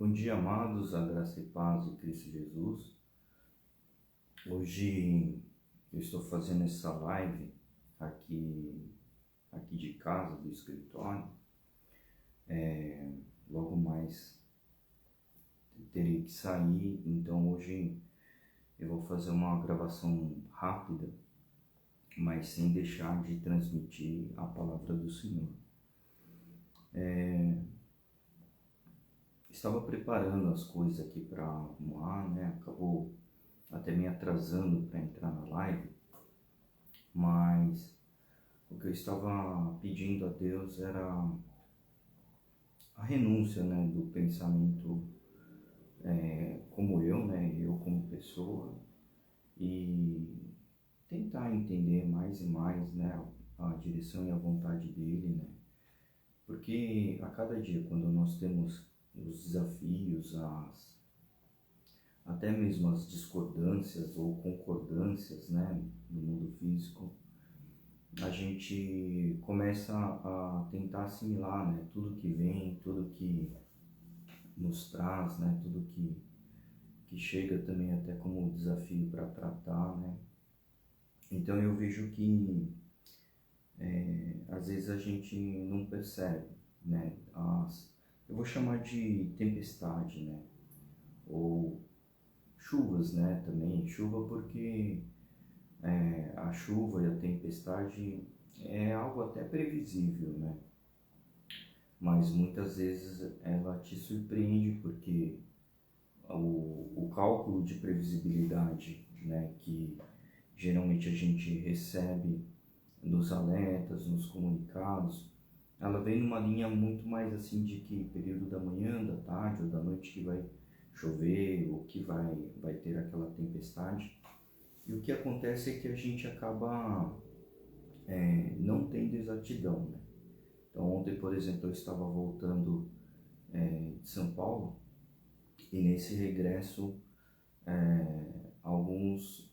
Bom dia, amados, a graça e paz de Cristo Jesus. Hoje eu estou fazendo essa live aqui de casa, do escritório. Logo mais terei que sair, então hoje eu vou fazer uma gravação rápida, mas sem deixar de transmitir a palavra do Senhor. Estava preparando as coisas aqui para arrumar, né? Acabou até me atrasando para entrar na live, mas o que eu estava pedindo a Deus era a renúncia, né, do pensamento como eu, né, eu como pessoa, e tentar entender mais e mais, né, a direção e a vontade dele, né, porque a cada dia, quando nós temos os desafios, até mesmo as discordâncias ou concordâncias, né, no mundo físico, a gente começa a tentar assimilar, né, tudo que vem, tudo que nos traz, né, tudo que chega também até como desafio para tratar, né. Então eu vejo que às vezes a gente não percebe, né, eu vou chamar de tempestade, né, ou chuvas, né, também, chuva porque a chuva e a tempestade é algo até previsível, né? Mas muitas vezes ela te surpreende porque o cálculo de previsibilidade, né, que geralmente a gente recebe nos alertas, nos comunicados, ela vem numa linha muito mais assim de que período da manhã, da tarde ou da noite que vai chover ou que vai ter aquela tempestade. E o que acontece é que a gente acaba não tendo exatidão, né? Então ontem, por exemplo, eu estava voltando de São Paulo e nesse regresso alguns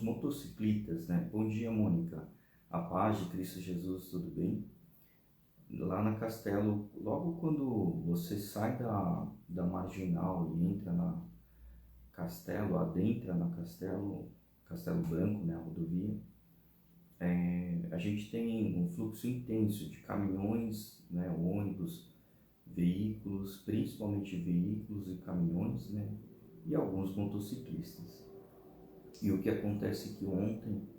motociclistas, né? Bom dia, Mônica. A paz de Cristo Jesus, tudo bem? Lá na Castelo, logo quando você sai da Marginal e entra na Castelo, adentra na Castelo Branco, né, a rodovia, a gente tem um fluxo intenso de caminhões, né, ônibus, veículos, principalmente veículos e caminhões, né, e alguns motociclistas. E o que acontece é que ontem,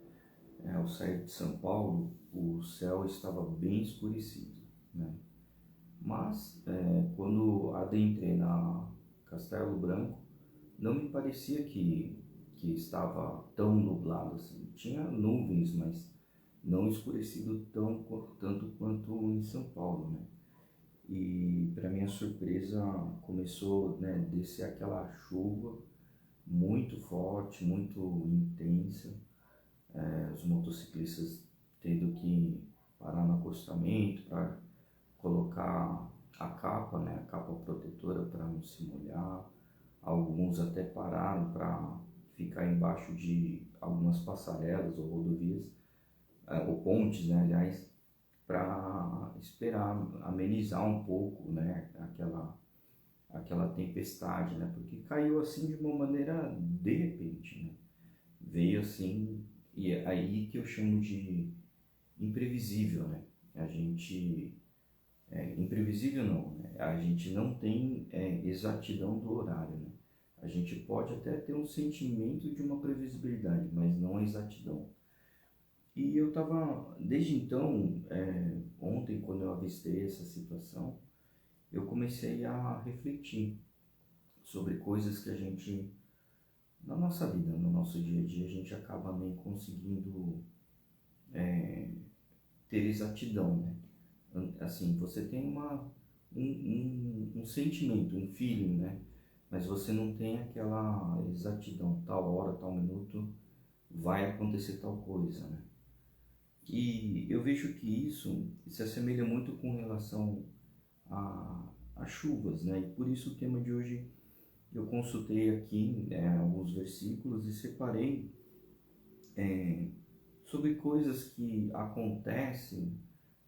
ao sair de São Paulo, o céu estava bem escurecido, né? Mas quando adentrei na Castelo Branco, não me parecia que estava tão nublado assim. Tinha nuvens, mas não escurecido tanto quanto em São Paulo, né? E para minha surpresa começou, né, descer aquela chuva muito forte, muito intensa, os motociclistas tendo que parar no acostamento para colocar a capa, né, a capa protetora para não se molhar. Alguns até pararam para ficar embaixo de algumas passarelas ou rodovias, ou pontes, né, aliás, para esperar amenizar um pouco, né, aquela tempestade, né, porque caiu assim de uma maneira de repente, né, veio assim, e é aí que eu chamo de imprevisível, né, a gente, imprevisível não, né, a gente não tem exatidão do horário, né, a gente pode até ter um sentimento de uma previsibilidade, mas não a exatidão. E eu estava, desde então, ontem quando eu avistei essa situação, eu comecei a refletir sobre coisas que a gente, na nossa vida, no nosso dia a dia, a gente acaba nem conseguindo ter exatidão, né? Assim, você tem um sentimento, um feeling, né? Mas você não tem aquela exatidão, tal hora, tal minuto, vai acontecer tal coisa, né? E eu vejo que isso se assemelha muito com relação a chuvas, né? E por isso o tema de hoje eu consultei aqui alguns versículos e separei sobre coisas que acontecem,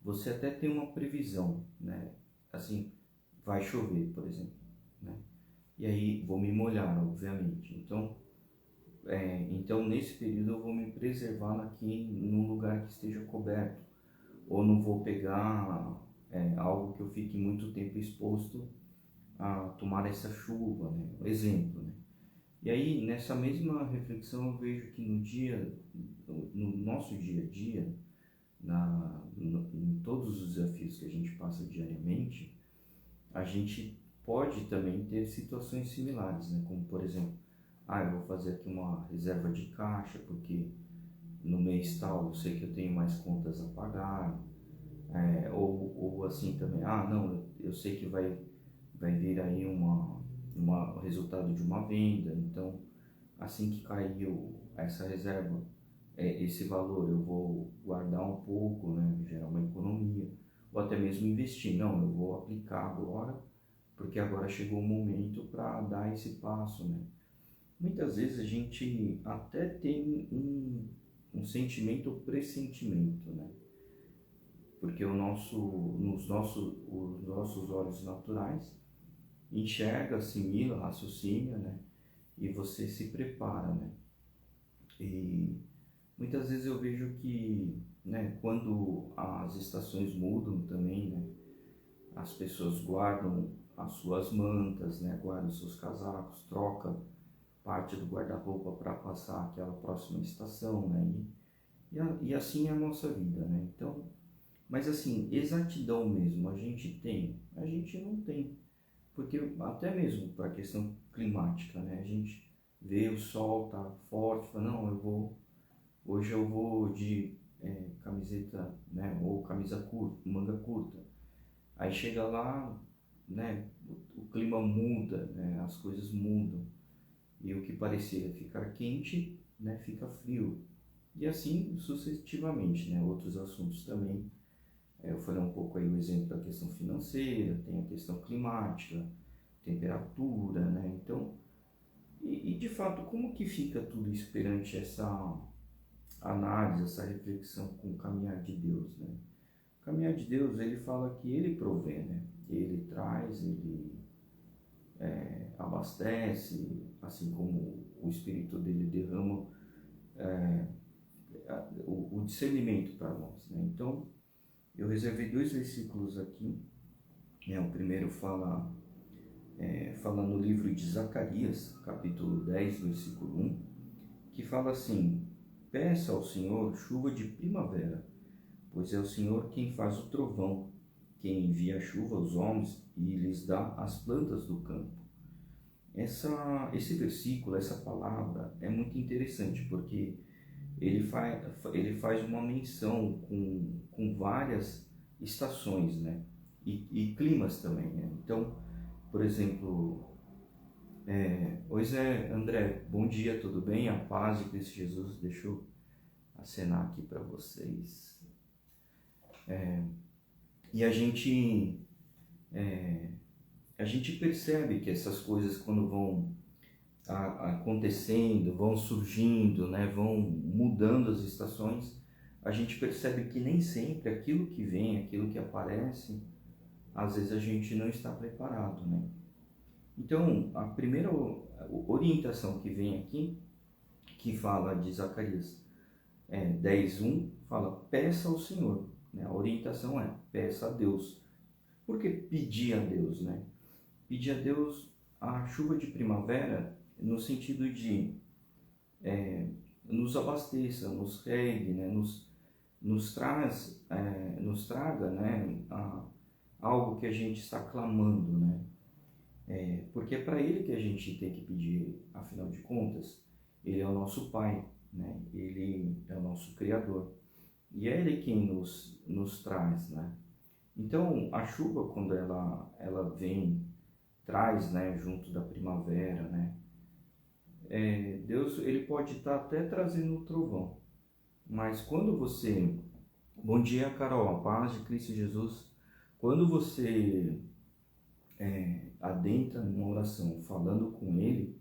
você até tem uma previsão, né? Assim, vai chover, por exemplo, né? E aí vou me molhar, obviamente. Então nesse período eu vou me preservar aqui num lugar que esteja coberto, ou não vou pegar algo que eu fique muito tempo exposto a tomar essa chuva, né? Exemplo, né? E aí nessa mesma reflexão eu vejo que no nosso dia a dia, em todos os desafios que a gente passa diariamente, a gente pode também ter situações similares, né? Como por exemplo, eu vou fazer aqui uma reserva de caixa porque no mês tal eu sei que eu tenho mais contas a pagar, ou assim também, não, eu sei que vai vir aí o resultado de uma venda, então assim que caiu essa reserva, esse valor eu vou guardar um pouco, né, gerar uma economia, ou até mesmo investir. Não, eu vou aplicar agora, porque agora chegou o momento para dar esse passo, né? Muitas vezes a gente até tem um sentimento ou pressentimento, né? Porque os nossos olhos naturais enxerga, assimila, raciocina, né? E você se prepara, né? E muitas vezes eu vejo que, né, quando as estações mudam também, né, as pessoas guardam as suas mantas, né, guardam os seus casacos, troca parte do guarda-roupa para passar aquela próxima estação, né? E assim é a nossa vida, né? Então, mas assim, exatidão mesmo, a gente tem? A gente não tem. Porque até mesmo para a questão climática, né? A gente vê o sol tá forte, fala, não, hoje eu vou de camiseta, né? Ou camisa curta, manga curta. Aí chega lá, né? O clima muda, né? As coisas mudam. E o que parecia ficar quente, né? Fica frio. E assim sucessivamente, né? Outros assuntos também. Eu falei um pouco aí o exemplo da questão financeira, tem a questão climática, temperatura, né? Então, e de fato, como que fica tudo isso perante essa análise, essa reflexão com o caminhar de Deus, né? O caminhar de Deus, ele fala que ele provê, né? Ele traz, ele abastece, assim como o Espírito dele derrama o discernimento para nós, né? Então, eu reservei 2 versículos aqui, né? O primeiro fala no livro de Zacarias, capítulo 10, versículo 1, que fala assim: peça ao Senhor chuva de primavera, pois é o Senhor quem faz o trovão, quem envia a chuva aos homens e lhes dá as plantas do campo. Esse versículo, essa palavra é muito interessante, porque ele faz uma menção com várias estações, né? E climas também, né? Então, por exemplo, André, bom dia, tudo bem? A paz de Cristo Jesus, deixa eu acenar aqui para vocês. E a gente percebe que essas coisas, quando vão acontecendo, vão surgindo, né, vão mudando as estações, a gente percebe que nem sempre aquilo que vem, aquilo que aparece, às vezes a gente não está preparado, né? Então, a primeira orientação que vem aqui, que fala de Zacarias 10:1, fala, peça ao Senhor, né? A orientação é, peça a Deus. Por que pedir a Deus, né? Pedir a Deus a chuva de primavera no sentido de nos abasteça, nos regue, né? nos traga, né? Algo que a gente está clamando, né? Porque é para Ele que a gente tem que pedir, afinal de contas, Ele é o nosso Pai, né? Ele é o nosso Criador. E é Ele quem nos traz, né? Então, a chuva, quando ela vem, traz, né, junto da primavera, né? Deus, Ele pode estar até trazendo o trovão. Mas quando você... Bom dia, Carol, a paz de Cristo Jesus. Quando você adentra numa oração falando com Ele,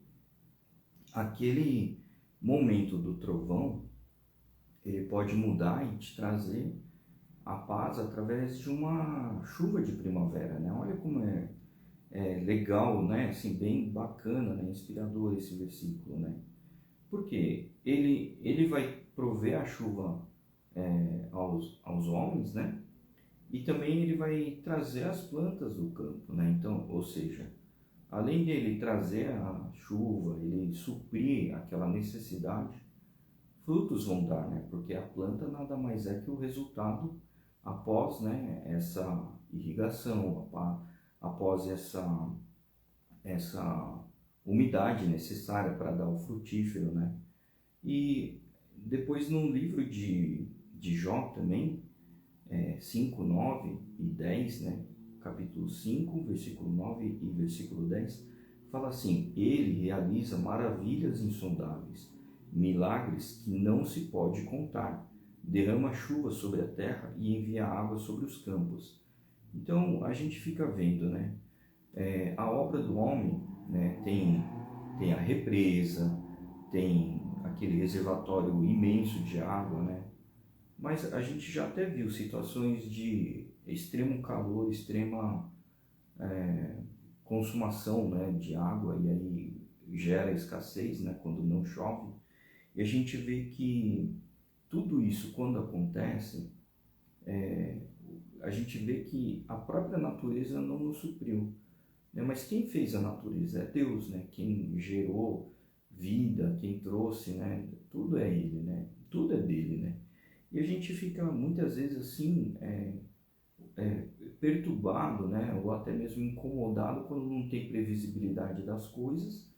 aquele momento do trovão, ele pode mudar e te trazer a paz através de uma chuva de primavera, né? Olha como legal, né? Assim, bem bacana, né? Inspirador esse versículo, né? Porque ele vai prover a chuva aos homens, né? E também ele vai trazer as plantas do campo, né? Então, ou seja, além dele trazer a chuva, ele suprir aquela necessidade, frutos vão dar, né? Porque a planta nada mais é que o resultado após, né, essa irrigação, após essa umidade necessária para dar o frutífero, né? E depois no livro de Jó também, 5, 9 e 10, né? Capítulo 5, versículo 9 e versículo 10, fala assim: Ele realiza maravilhas insondáveis, milagres que não se pode contar, derrama chuva sobre a terra e envia água sobre os campos. Então a gente fica vendo, né? A obra do homem, né, tem a represa, tem aquele reservatório imenso de água, né? Mas a gente já até viu situações de extremo calor, extrema consumação, né, de água, e aí gera escassez, né, quando não chove. E a gente vê que tudo isso, quando acontece, a gente vê que a própria natureza não nos supriu, né? Mas quem fez a natureza é Deus, né? Quem gerou vida, quem trouxe, né? Tudo é Ele, né? Tudo é dele, né? E a gente fica muitas vezes assim, perturbado, né? Ou até mesmo incomodado quando não tem previsibilidade das coisas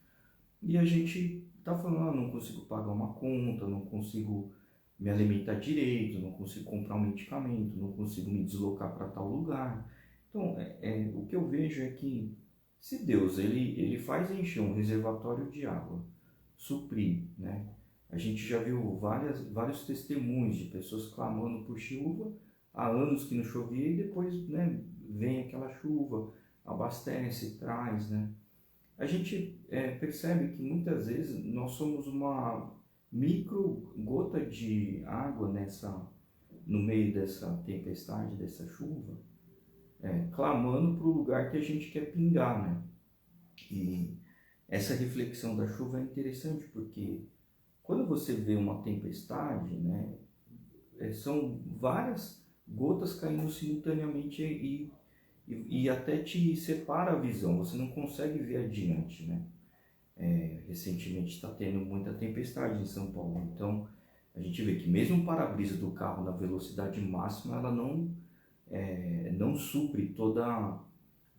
e a gente está falando, não consigo pagar uma conta, não consigo me alimentar direito, não consigo comprar um medicamento, não consigo me deslocar para tal lugar. Então, o que eu vejo é que se Deus ele faz encher um reservatório de água, suprir, né? A gente já viu vários testemunhos de pessoas clamando por chuva, há anos que não chovia e depois, né, vem aquela chuva, abastece, traz, né? A gente percebe que muitas vezes nós somos uma micro gota de água no meio dessa tempestade, dessa chuva, clamando para o lugar que a gente quer pingar, né? E essa reflexão da chuva é interessante porque quando você vê uma tempestade, né, são várias gotas caindo simultaneamente e até te separa a visão, você não consegue ver adiante, né? Recentemente está tendo muita tempestade em São Paulo, então a gente vê que mesmo o para-brisa do carro na velocidade máxima, ela não supre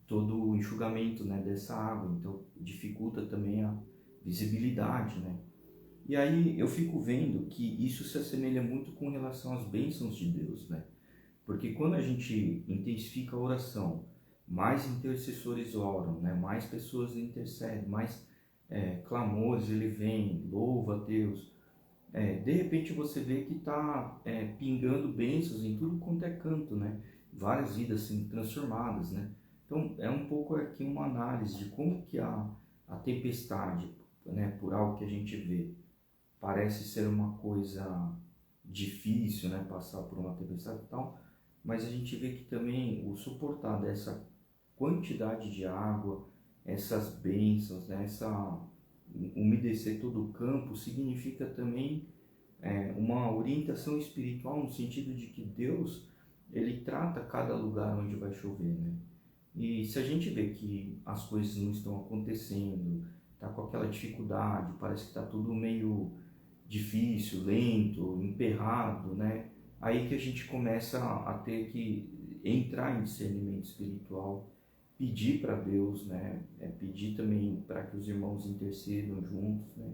todo o enxugamento, né, dessa água, então dificulta também a visibilidade, né? E aí eu fico vendo que isso se assemelha muito com relação às bênçãos de Deus, né? Porque quando a gente intensifica a oração, mais intercessores oram, né? Mais pessoas intercedem, mais clamores ele vem, louva a Deus. De repente você vê que está pingando bênçãos em tudo quanto é canto, né? Várias vidas sendo transformadas, né? Então é um pouco aqui uma análise de como que a tempestade, né, por algo que a gente vê, parece ser uma coisa difícil, né, passar por uma tempestade e tal, mas a gente vê que também o suportar dessa quantidade de água, essas bênçãos, né, essa umedecer todo o campo, significa também uma orientação espiritual no sentido de que Deus ele trata cada lugar onde vai chover, né? E se a gente vê que as coisas não estão acontecendo, tá com aquela dificuldade, parece que está tudo meio difícil, lento, emperrado, né? Aí que a gente começa a ter que entrar em discernimento espiritual, pedir para Deus, né? Pedir também para que os irmãos intercedam juntos, né?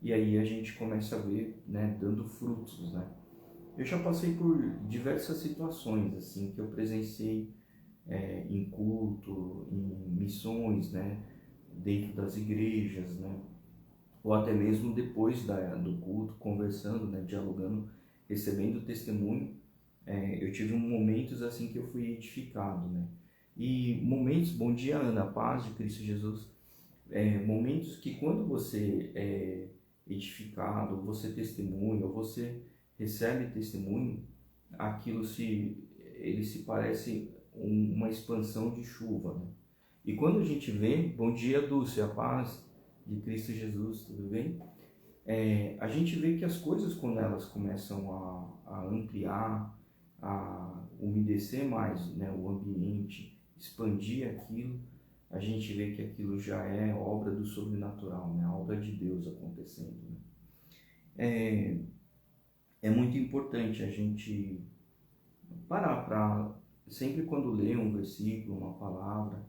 E aí a gente começa a ver, né, dando frutos, né? Eu já passei por diversas situações, assim, que eu presenciei em culto, em missões, né? Dentro das igrejas, né? Ou até mesmo depois do culto, conversando, né, dialogando, recebendo testemunho, eu tive momentos assim que eu fui edificado, né? E momentos, bom dia Ana, paz de Cristo Jesus, momentos que quando você é edificado, você testemunha, ou você recebe testemunho, ele se parece uma expansão de chuva, né? E quando a gente vê, bom dia Dulce, a paz de Cristo Jesus, tudo bem? A gente vê que as coisas, quando elas começam a ampliar, a umedecer mais, né, o ambiente, expandir aquilo, a gente vê que aquilo já é obra do sobrenatural, né, obra de Deus acontecendo. Né? É muito importante a gente parar para, sempre quando lê um versículo, uma palavra,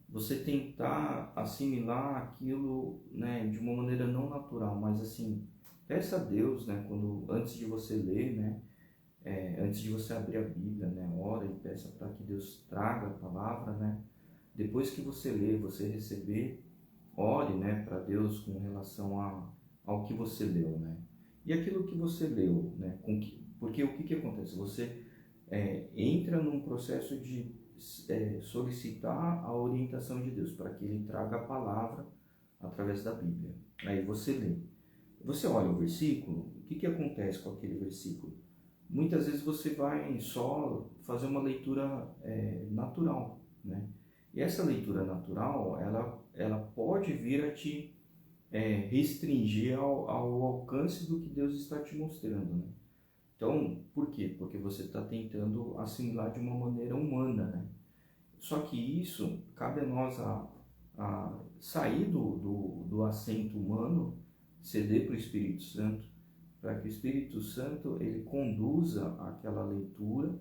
você tentar assimilar aquilo, né, de uma maneira não natural, mas assim, peça a Deus, né, antes de você ler, né, antes de você abrir a Bíblia, né, ora e peça para que Deus traga a palavra, né, depois que você ler, você receber, ore, né, para Deus com relação ao que você leu, né, e aquilo que você leu, né, porque o que acontece? Você entra num processo de solicitar a orientação de Deus para que Ele traga a palavra através da Bíblia. Aí você lê. Você olha o versículo, o que acontece com aquele versículo? Muitas vezes você vai só fazer uma leitura natural, né? E essa leitura natural, ela pode vir a te restringir ao alcance do que Deus está te mostrando, né? Então, por quê? Porque você está tentando assimilar de uma maneira humana, né? Só que isso, cabe a nós a sair do assento humano, ceder para o Espírito Santo, para que o Espírito Santo ele conduza aquela leitura,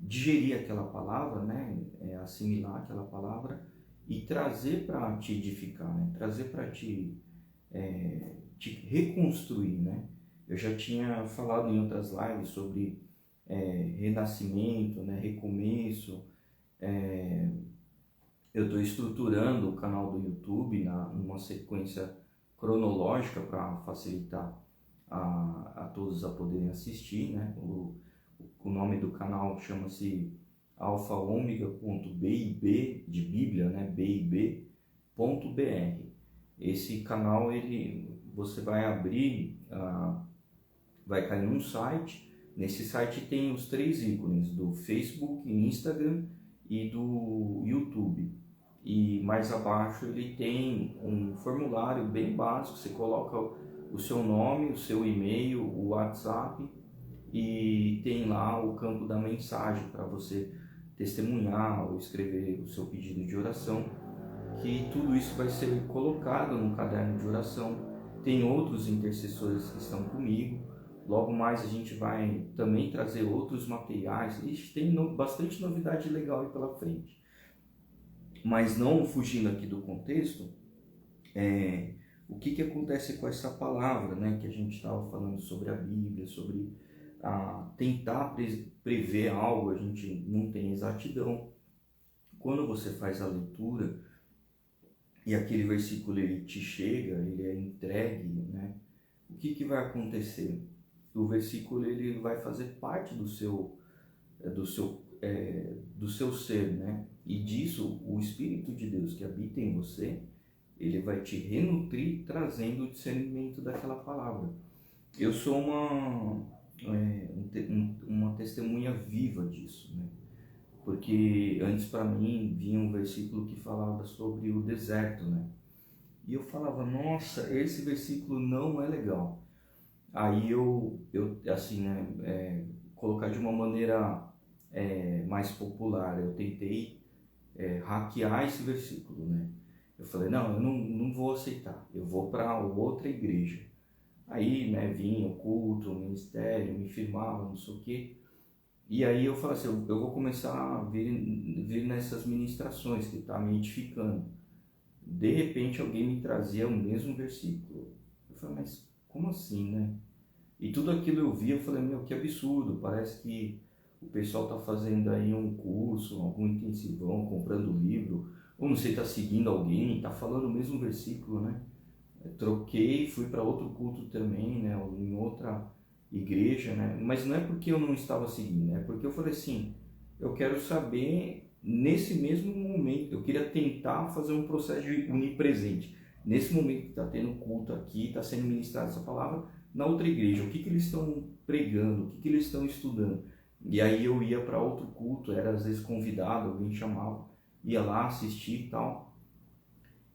digerir aquela palavra, né? Assimilar aquela palavra e trazer para te edificar, né? Trazer para te reconstruir, né? Eu já tinha falado em outras lives sobre renascimento, né? Recomeço. Eu estou estruturando o canal do YouTube numa sequência cronológica para facilitar a todos a poderem assistir, né? O nome do canal chama-se alfaomega.bib, de Bíblia, né? bib.br. Esse canal, você vai abrir, vai cair num site. Nesse site tem os 3 ícones do Facebook, Instagram e do YouTube. E mais abaixo ele tem um formulário bem básico, você coloca o seu nome, o seu e-mail, o WhatsApp e tem lá o campo da mensagem para você testemunhar ou escrever o seu pedido de oração, que tudo isso vai ser colocado no caderno de oração. Tem outros intercessores que estão comigo. Logo mais a gente vai também trazer outros materiais. Tem bastante novidade legal aí pela frente. Mas não fugindo aqui do contexto, o que acontece com essa palavra, né, que a gente estava falando sobre a Bíblia, sobre tentar prever algo, a gente não tem exatidão. Quando você faz a leitura e aquele versículo ele te chega, ele é entregue, né, o que vai acontecer? O versículo ele vai fazer parte do seu ser, né? E disso o Espírito de Deus que habita em você, ele vai te renutrir trazendo o discernimento daquela palavra. Eu sou uma testemunha viva disso, né? Porque antes para mim vinha um versículo que falava sobre o deserto, né? E eu falava, nossa, esse versículo não é legal. Aí eu assim, né, colocar de uma maneira mais popular, eu tentei hackear esse versículo, né? Eu falei, não, eu não vou aceitar, eu vou para outra igreja. Aí, né, vinha o culto, o ministério, me firmava, não sei o quê. E aí eu falei assim, eu vou começar a vir nessas ministrações que está me edificando. De repente alguém me trazia o mesmo versículo. Eu falei, mas como assim, né? E tudo aquilo eu vi, eu falei, meu, que absurdo, parece que o pessoal está fazendo aí um curso, algum intensivão, comprando livro, ou não sei, está seguindo alguém, está falando o mesmo versículo, né? Troquei, fui para outro culto também, né, em outra igreja, né? Mas não é porque eu não estava seguindo, é porque eu falei assim, eu quero saber nesse mesmo momento, eu queria tentar fazer um processo de onipresente. Nesse momento que está tendo culto aqui, está sendo ministrada essa palavra, na outra igreja, o que eles estão pregando, o que eles estão estudando. E aí eu ia para outro culto, era às vezes convidado, alguém chamava, ia lá assistir e tal.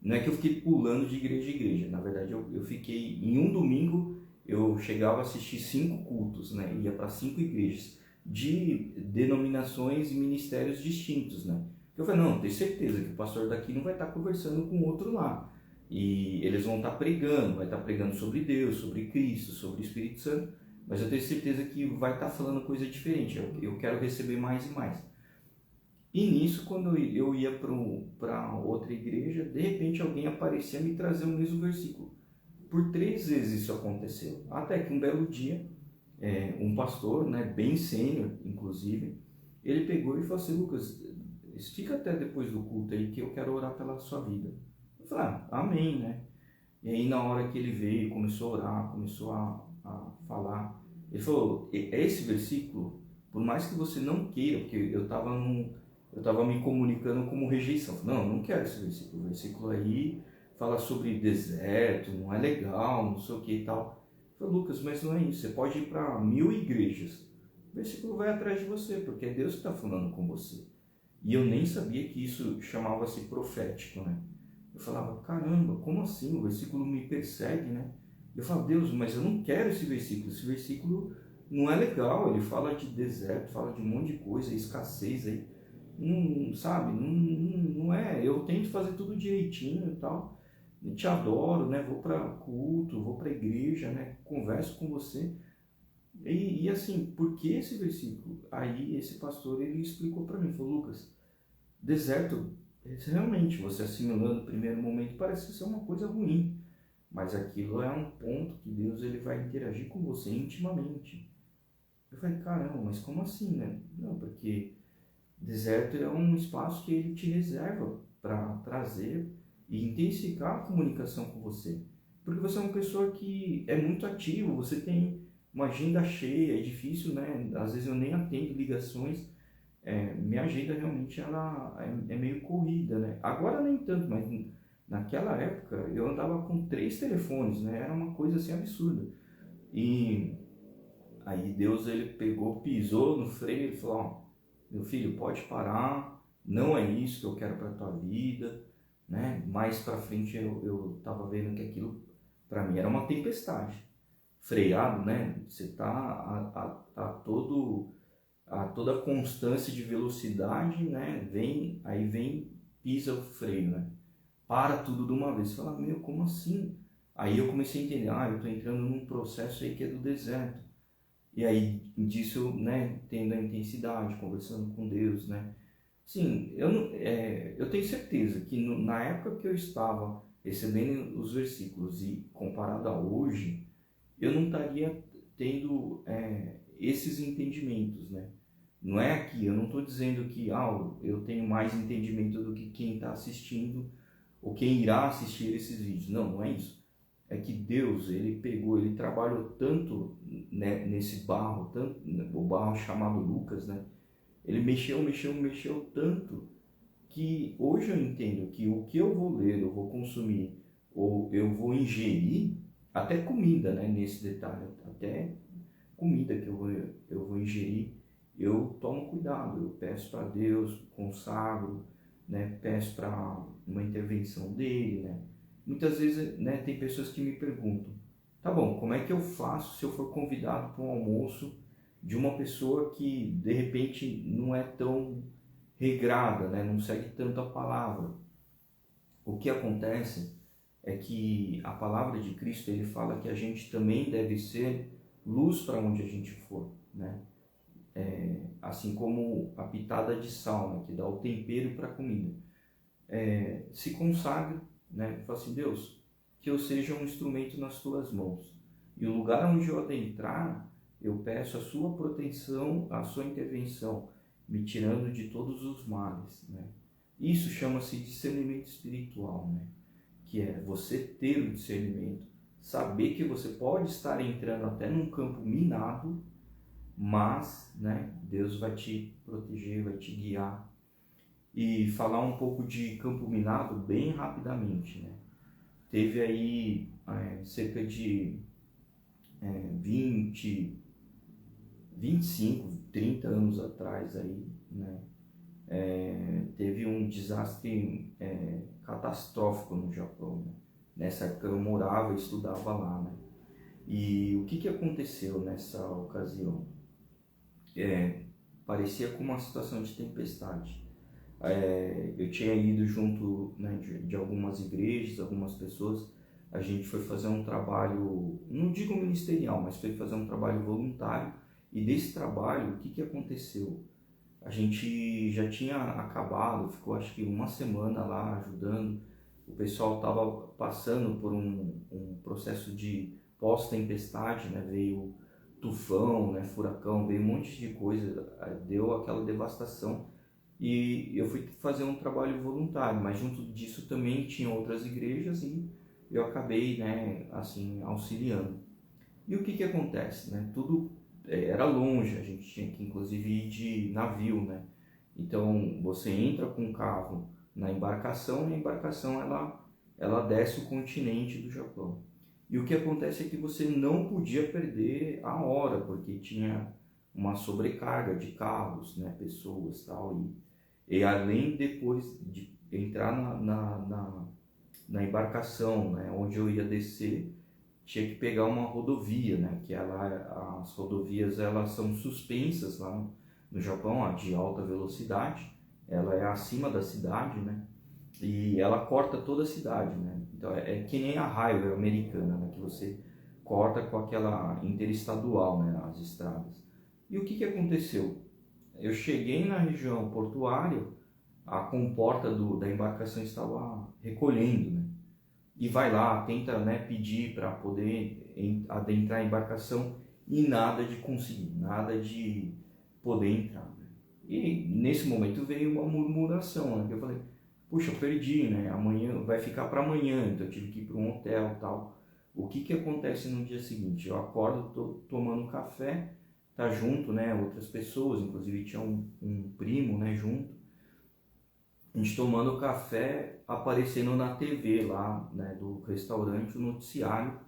Não é que eu fiquei pulando de igreja em igreja, na verdade eu fiquei, em um domingo eu chegava a assistir 5 cultos, né? Ia para 5 igrejas, de denominações e ministérios distintos, né? Eu falei, não, tenho certeza que o pastor daqui não vai estar conversando com outro lá. E eles vão estar pregando, vai estar pregando sobre Deus, sobre Cristo, sobre o Espírito Santo, mas eu tenho certeza que vai estar falando coisa diferente, eu quero receber mais e mais. E nisso, quando eu ia para outra igreja, de repente alguém aparecia a me trazer o mesmo versículo. Por 3 vezes isso aconteceu. Até que um belo dia, um pastor, né, bem sênior, inclusive, ele pegou e falou assim, Lucas, fica até depois do culto aí que eu quero orar pela sua vida. Eu falei, amém, né? E aí na hora que ele veio, começou a orar, começou a falar, ele falou, esse versículo, por mais que você não queira, porque eu estava me comunicando como rejeição. Não, não quero esse versículo. O versículo aí fala sobre deserto, não é legal, não sei o que e tal. Eu falei, Lucas, mas não é isso. Você pode ir para 1000 igrejas. O versículo vai atrás de você, porque é Deus que está falando com você. E eu nem sabia que isso chamava-se profético, né? Eu falava, caramba, como assim? O versículo me persegue, né? Eu falava, Deus, mas eu não quero esse versículo. Esse versículo não é legal. Ele fala de deserto, fala de um monte de coisa, escassez aí. Não, sabe, não é, eu tento fazer tudo direitinho e tal, eu te adoro, né, vou para culto, vou para igreja, né, converso com você, e assim, por que esse versículo? Aí esse pastor, ele explicou para mim, falou, Lucas, deserto, realmente, você assimilando no primeiro momento, parece ser uma coisa ruim, mas aquilo é um ponto que Deus, ele vai interagir com você intimamente. Eu falei, caramba, mas como assim, né? Não, porque deserto é um espaço que ele te reserva para trazer e intensificar a comunicação com você. Porque você é uma pessoa que é muito ativa, você tem uma agenda cheia, é difícil, né? Às vezes eu nem atendo ligações, minha agenda realmente ela é meio corrida, né? Agora nem tanto, mas naquela época eu andava com 3 telefones, né? Era uma coisa assim absurda. E aí Deus, ele pegou, pisou no freio e falou, ó, meu filho, pode parar, não é isso que eu quero para a tua vida, né? Mais para frente eu tava vendo que aquilo para mim era uma tempestade. Freado, né? Você tá a toda constância de velocidade, né? Aí vem, pisa o freio, né? Para tudo de uma vez. Você fala, meu, como assim? Aí eu comecei a entender, eu tô entrando num processo aí que é do deserto. E aí disso, né, tendo a intensidade, conversando com Deus, né? Sim, eu tenho certeza que na época que eu estava recebendo os versículos e comparado a hoje, eu não estaria tendo esses entendimentos, né? Não é aqui, eu não estou dizendo que eu tenho mais entendimento do que quem está assistindo ou quem irá assistir esses vídeos. Não, não é isso. É que Deus, ele pegou, ele trabalhou tanto, né, nesse barro, tanto, o barro chamado Lucas, né? Ele mexeu tanto que hoje eu entendo que o que eu vou ler, eu vou consumir ou eu vou ingerir, até comida, né, nesse detalhe, até comida que eu vou ingerir, eu tomo cuidado, eu peço para Deus, consagro, né, peço para uma intervenção dele, né? Muitas vezes, né, tem pessoas que me perguntam, tá bom, como é que eu faço se eu for convidado para um almoço de uma pessoa que de repente não é tão regrada, né, não segue tanto a palavra? O que acontece é que a palavra de Cristo, ele fala que a gente também deve ser luz para onde a gente for, né? Assim como a pitada de sal, né, que dá o tempero para a comida. Se consagre, né? Fala assim, Deus, que eu seja um instrumento nas tuas mãos. E o lugar onde eu adentrar, eu peço a sua proteção, a sua intervenção, me tirando de todos os males, né? Isso chama-se discernimento espiritual, né? Que é você ter o discernimento, saber que você pode estar entrando até num campo minado, mas, né, Deus vai te proteger, vai te guiar. E falar um pouco de campo minado bem rapidamente, né? Teve aí cerca de 25, 30 anos atrás aí, né, teve um desastre catastrófico no Japão, né? Nessa época eu morava e estudava lá, né? E o que aconteceu nessa ocasião? Parecia como uma situação de tempestade. Eu tinha ido junto, né, de algumas igrejas, algumas pessoas. A gente foi fazer um trabalho, não digo ministerial, mas foi fazer um trabalho voluntário. E desse trabalho, o que aconteceu? A gente já tinha acabado, ficou acho que uma semana lá ajudando. O pessoal estava passando por um processo de pós-tempestade, né? Veio tufão, né? Furacão, veio um monte de coisa, deu aquela devastação. E eu fui fazer um trabalho voluntário, mas junto disso também tinha outras igrejas e eu acabei, né, assim, auxiliando. E o que acontece, né? Tudo era longe, a gente tinha que inclusive ir de navio, né? Então você entra com o carro na embarcação e a embarcação ela desce o continente do Japão. E o que acontece é que você não podia perder a hora, porque tinha uma sobrecarga de carros, né, pessoas tal, e além depois de entrar na embarcação, né, onde eu ia descer, tinha que pegar uma rodovia, né, que as rodovias elas são suspensas lá no Japão, a de alta velocidade, ela é acima da cidade, né, e ela corta toda a cidade, né, então é que nem a highway americana, né, que você corta com aquela interestadual, né, as estradas. E o que aconteceu? Eu cheguei na região portuária, a comporta da embarcação estava recolhendo, né? E vai lá, tenta, né, pedir para poder adentrar a embarcação e nada de conseguir, nada de poder entrar, né? E nesse momento veio uma murmuração, né? Que eu falei, puxa, perdi, né? Amanhã vai ficar para amanhã, então eu tive que ir para um hotel, tal. O que acontece no dia seguinte? Eu acordo, tô tomando café, tá junto, né, outras pessoas, inclusive tinha um primo, né, junto, a gente tomando café, aparecendo na TV lá, né, do restaurante, o noticiário,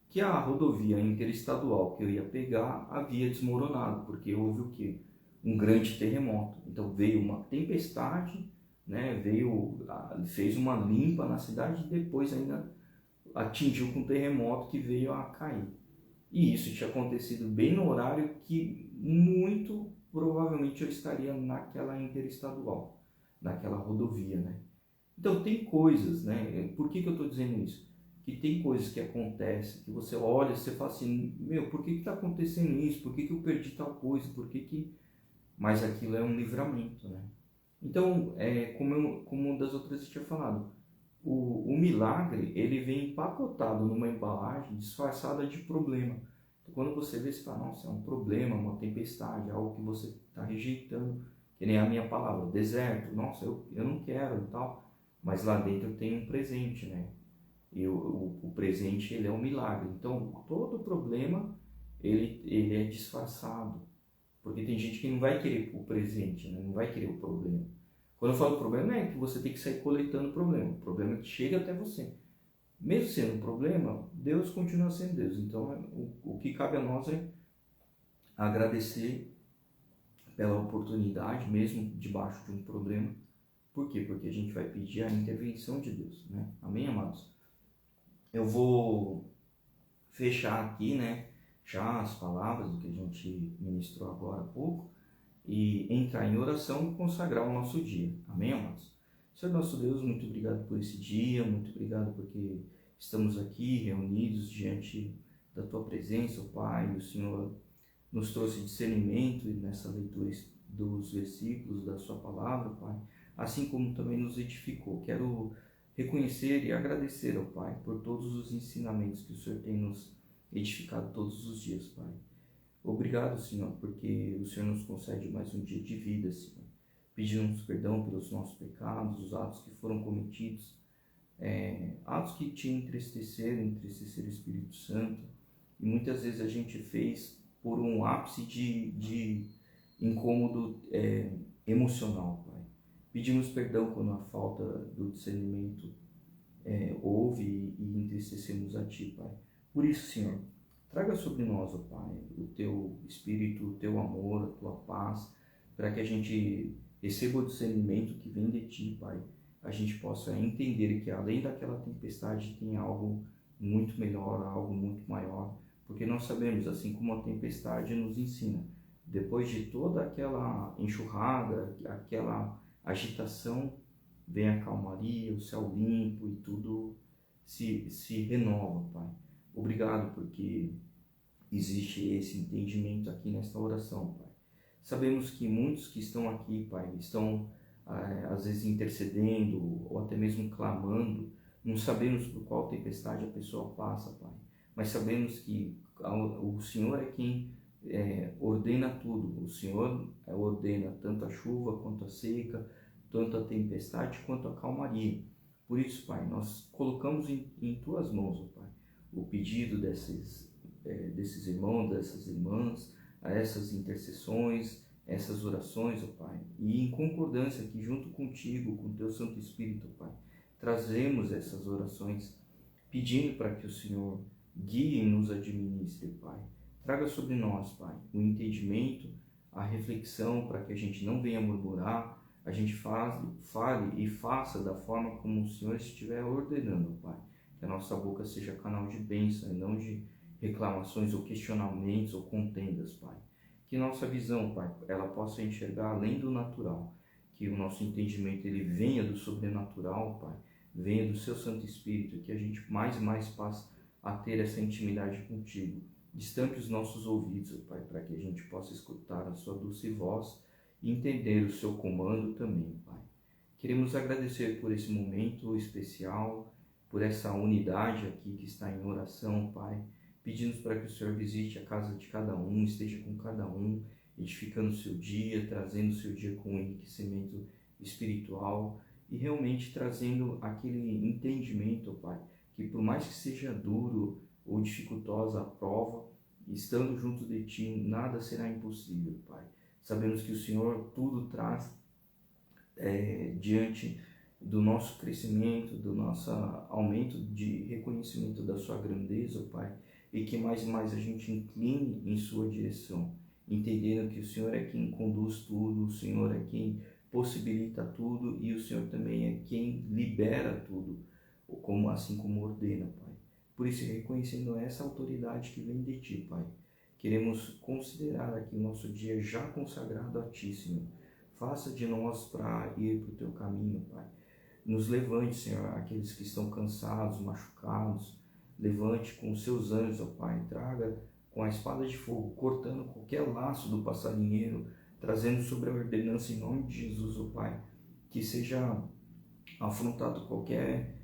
que a rodovia interestadual que eu ia pegar havia desmoronado, porque houve o quê? Um grande terremoto. Então veio uma tempestade, né, fez uma limpa na cidade e depois ainda atingiu com um terremoto que veio a cair. E isso tinha acontecido bem no horário que muito provavelmente eu estaria naquela interestadual, naquela rodovia, né? Então tem coisas, né? Por que eu estou dizendo isso? Que tem coisas que acontecem, que você olha e você fala assim, meu, por que está acontecendo isso? Por que eu perdi tal coisa? Mas aquilo é um livramento, né? Então, como das outras eu tinha falado, o milagre, ele vem empacotado numa embalagem disfarçada de problema. Então, quando você vê, você fala, nossa, é um problema, uma tempestade, algo que você está rejeitando, que nem a minha palavra, deserto, nossa, eu não quero e tal, mas lá dentro tem um presente, né? E o presente, ele é um milagre. Então, todo problema, ele é disfarçado, porque tem gente que não vai querer o presente, né? Não vai querer o problema. Quando eu falo problema, não é que você tem que sair coletando problema. O problema é que chega até você. Mesmo sendo um problema, Deus continua sendo Deus. Então, o que cabe a nós é agradecer pela oportunidade, mesmo debaixo de um problema. Por quê? Porque a gente vai pedir a intervenção de Deus, né? Amém, amados? Eu vou fechar aqui, né, já as palavras do que a gente ministrou agora há pouco e entrar em oração e consagrar o nosso dia. Amém, amados? Senhor nosso Deus, muito obrigado por esse dia, muito obrigado porque estamos aqui reunidos diante da Tua presença, ó Pai. O Senhor nos trouxe discernimento nessa leitura dos versículos da Sua palavra, Pai, assim como também nos edificou. Quero reconhecer e agradecer, ó Pai, por todos os ensinamentos que o Senhor tem nos edificado todos os dias, Pai. Obrigado, Senhor, porque o Senhor nos concede mais um dia de vida, Senhor. Pedimos perdão pelos nossos pecados, os atos que foram cometidos, atos que te entristeceram o Espírito Santo. E muitas vezes a gente fez por um ápice de incômodo emocional, Pai. Pedimos perdão quando a falta do discernimento houve e entristecemos a Ti, Pai. Por isso, Senhor, Traga sobre nós, ó Pai, o Teu Espírito, o Teu amor, a Tua paz, para que a gente receba o discernimento que vem de Ti, Pai. A gente possa entender que além daquela tempestade tem algo muito melhor, algo muito maior, porque nós sabemos, assim como a tempestade nos ensina, depois de toda aquela enxurrada, aquela agitação, vem a calmaria, o céu limpo e tudo se renova, Pai. Obrigado porque existe esse entendimento aqui nesta oração, Pai. Sabemos que muitos que estão aqui, Pai, estão às vezes intercedendo ou até mesmo clamando. Não sabemos por qual tempestade a pessoa passa, Pai, mas sabemos que o Senhor é quem ordena tudo. O Senhor ordena tanto a chuva quanto a seca, tanto a tempestade quanto a calmaria. Por isso, Pai, nós colocamos em Tuas mãos, ó Pai, o pedido desses irmãos, dessas irmãs, a essas intercessões, essas orações, ó Pai, e em concordância aqui junto contigo, com o Teu Santo Espírito, Pai, trazemos essas orações pedindo para que o Senhor guie e nos administre, Pai. Traga sobre nós, Pai, o entendimento, a reflexão, para que a gente não venha murmurar, a gente fale e faça da forma como o Senhor estiver ordenando, Pai. Que a nossa boca seja canal de bênção e não de reclamações ou questionamentos ou contendas, Pai. Que nossa visão, Pai, ela possa enxergar além do natural. Que o nosso entendimento ele venha do sobrenatural, Pai. Venha do Seu Santo Espírito. Que a gente mais e mais passe a ter essa intimidade contigo. Destampe os nossos ouvidos, Pai, para que a gente possa escutar a Sua doce voz e entender o Seu comando também, Pai. Queremos agradecer por esse momento especial, por essa unidade aqui que está em oração, Pai. Pedimos para que o Senhor visite a casa de cada um, esteja com cada um, edificando o seu dia, trazendo o seu dia com enriquecimento espiritual e realmente trazendo aquele entendimento, Pai, que por mais que seja duro ou dificultosa a prova, estando junto de Ti, nada será impossível, Pai. Sabemos que o Senhor tudo traz diante do nosso crescimento, do nosso aumento de reconhecimento da Sua grandeza, Pai, e que mais e mais a gente incline em Sua direção, entendendo que o Senhor é quem conduz tudo, o Senhor é quem possibilita tudo e o Senhor também é quem libera tudo, assim como ordena, Pai. Por isso, reconhecendo essa autoridade que vem de Ti, Pai, queremos considerar aqui o nosso dia já consagrado a Ti, Senhor. Faça de nós para ir para o Teu caminho, Pai. Nos levante, Senhor, aqueles que estão cansados, machucados. Levante com os Seus anjos, ó Pai. Traga com a espada de fogo, cortando qualquer laço do passarinheiro, trazendo sobre a ordenança em nome de Jesus, ó Pai. Que seja afrontado qualquer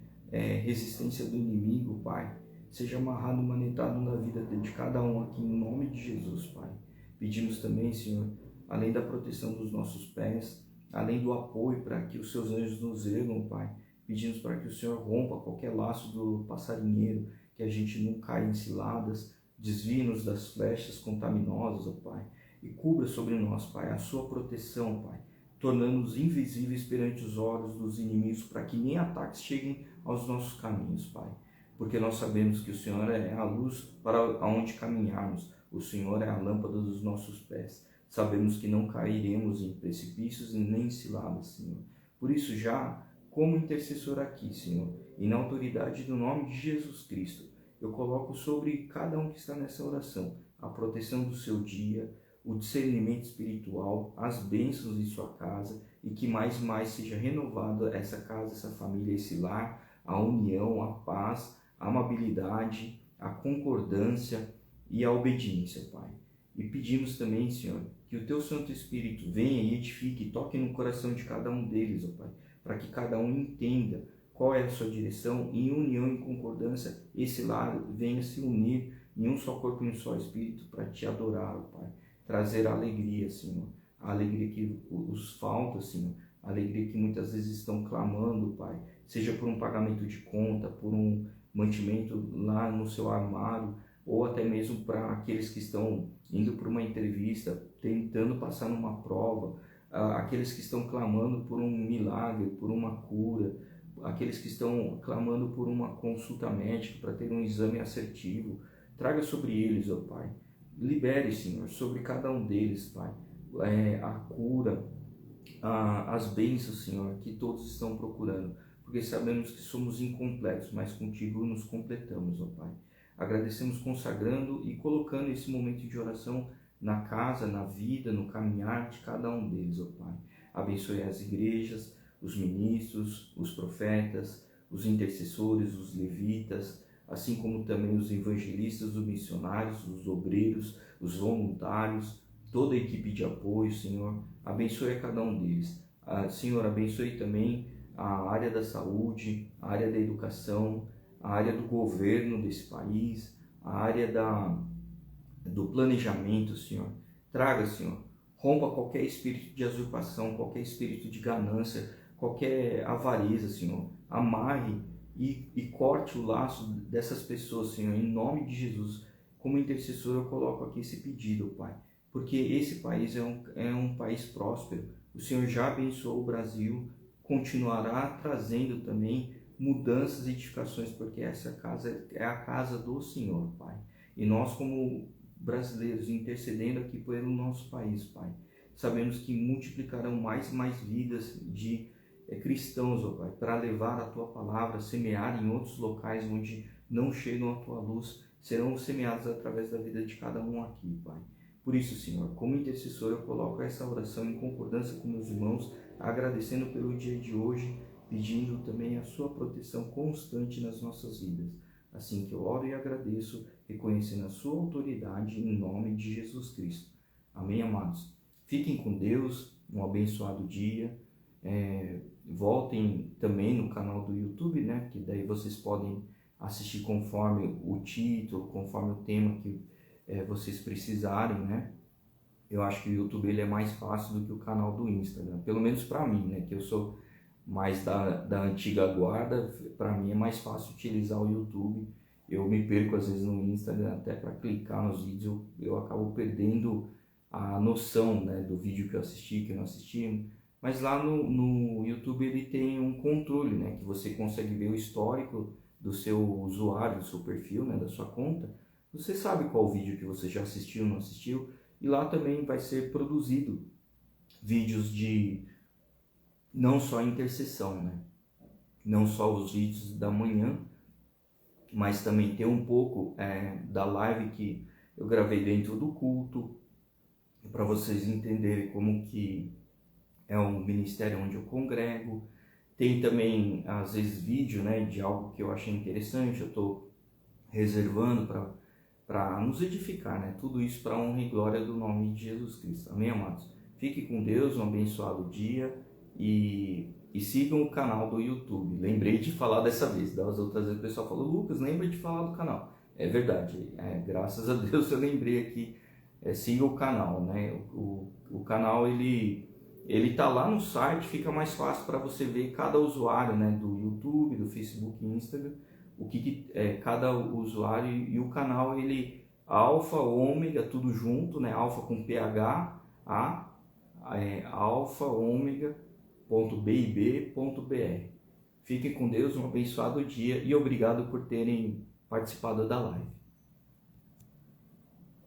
resistência do inimigo, Pai. Seja amarrado, manetado na vida de cada um aqui em nome de Jesus, Pai. Pedimos também, Senhor, além da proteção dos nossos pés, além do apoio para que os Seus anjos nos ergam, Pai, pedimos para que o Senhor rompa qualquer laço do passarinheiro, que a gente não caia em ciladas, desvie-nos das flechas contaminosas, ó Pai, e cubra sobre nós, Pai, a Sua proteção, Pai, tornando-nos invisíveis perante os olhos dos inimigos, para que nem ataques cheguem aos nossos caminhos, Pai. Porque nós sabemos que o Senhor é a luz para onde caminharmos, o Senhor é a lâmpada dos nossos pés. Sabemos que não cairemos em precipícios e nem em ciladas, Senhor. Por isso, já como intercessor aqui, Senhor, e na autoridade do nome de Jesus Cristo, eu coloco sobre cada um que está nessa oração a proteção do seu dia, o discernimento espiritual, as bênçãos em sua casa e que mais e mais seja renovada essa casa, essa família, esse lar, a união, a paz, a amabilidade, a concordância e a obediência, Pai. E pedimos também, Senhor, que o Teu Santo Espírito venha e edifique, toque no coração de cada um deles, ó Pai, para que cada um entenda qual é a sua direção e em união e concordância esse lar venha se unir em um só corpo e um só Espírito para Te adorar, ó Pai. Trazer a alegria, Senhor, a alegria que os falta, Senhor, a alegria que muitas vezes estão clamando, Pai, seja por um pagamento de conta, por um mantimento lá no seu armário, ou até mesmo para aqueles que estão indo para uma entrevista, tentando passar numa prova, aqueles que estão clamando por um milagre, por uma cura, aqueles que estão clamando por uma consulta médica para ter um exame assertivo. traga sobre eles, ó Pai. Libere, Senhor, sobre cada um deles, Pai, a cura, as bênçãos, Senhor, que todos estão procurando, porque sabemos que somos incompletos, mas contigo nos completamos, ó Pai. Agradecemos consagrando e colocando esse momento de oração na casa, na vida, no caminhar de cada um deles, ó Pai. Abençoe as igrejas, os ministros, os profetas, os intercessores, os levitas, assim como também os evangelistas, os missionários, os obreiros, os voluntários, toda a equipe de apoio, Senhor. Abençoe a cada um deles. Senhor, abençoe também a área da saúde, a área da educação, a área do governo desse país, a área do planejamento, Senhor. Traga, Senhor, rompa qualquer espírito de usurpação, qualquer espírito de ganância, qualquer avareza, Senhor. Amarre e corte o laço dessas pessoas, Senhor, em nome de Jesus. Como intercessor eu coloco aqui esse pedido, Pai, porque esse país é um país próspero. O Senhor já abençoou o Brasil, continuará trazendo também mudanças e edificações, porque essa casa é a casa do Senhor, Pai. E nós, como brasileiros, intercedendo aqui pelo nosso país, Pai, sabemos que multiplicarão mais e mais vidas de cristãos, ó Pai, para levar a Tua palavra, semear em outros locais onde não chegam a Tua luz, serão semeados através da vida de cada um aqui, Pai. Por isso, Senhor, como intercessor, eu coloco essa oração em concordância com meus irmãos, agradecendo pelo dia de hoje, pedindo também a sua proteção constante nas nossas vidas. Assim que eu oro e agradeço, reconhecendo a sua autoridade em nome de Jesus Cristo. Amém, amados? Fiquem com Deus, um abençoado dia. Voltem também no canal do YouTube, né? Que daí vocês podem assistir conforme o título, conforme o tema que vocês precisarem, né? Eu acho que o YouTube ele é mais fácil do que o canal do Instagram, pelo menos para mim, né? Que eu sou mais da antiga guarda, para mim é mais fácil utilizar o YouTube. Eu me perco às vezes no Instagram, até para clicar nos vídeos eu acabo perdendo a noção, né, do vídeo que eu assisti, que eu não assisti. Mas lá no YouTube ele tem um controle, né, que você consegue ver o histórico do seu usuário, do seu perfil, né, da sua conta. Você sabe qual vídeo que você já assistiu ou não assistiu, e lá também vai ser produzido vídeos de não só intercessão, né? Não só os vídeos da manhã, mas também tem um pouco da live que eu gravei dentro do culto, para vocês entenderem como que é um ministério onde eu congrego. Tem também, às vezes, vídeo, né, de algo que eu achei interessante, eu estou reservando para nos edificar, né? Tudo isso para a honra e glória do nome de Jesus Cristo. Amém, amados? Fique com Deus, um abençoado dia e sigam o canal do YouTube. Lembrei de falar dessa vez, das outras vezes o pessoal falou, Lucas, lembra de falar do canal. É verdade, graças a Deus eu lembrei aqui, siga o canal, né? O canal ele tá lá no site, fica mais fácil para você ver cada usuário, né, do YouTube, do Facebook e Instagram, o que é cada usuário, e o canal ele alfa, ômega, tudo junto, né, alfa com PH, alfa, ômega.bib.br. Fiquem com Deus, um abençoado dia e obrigado por terem participado da live.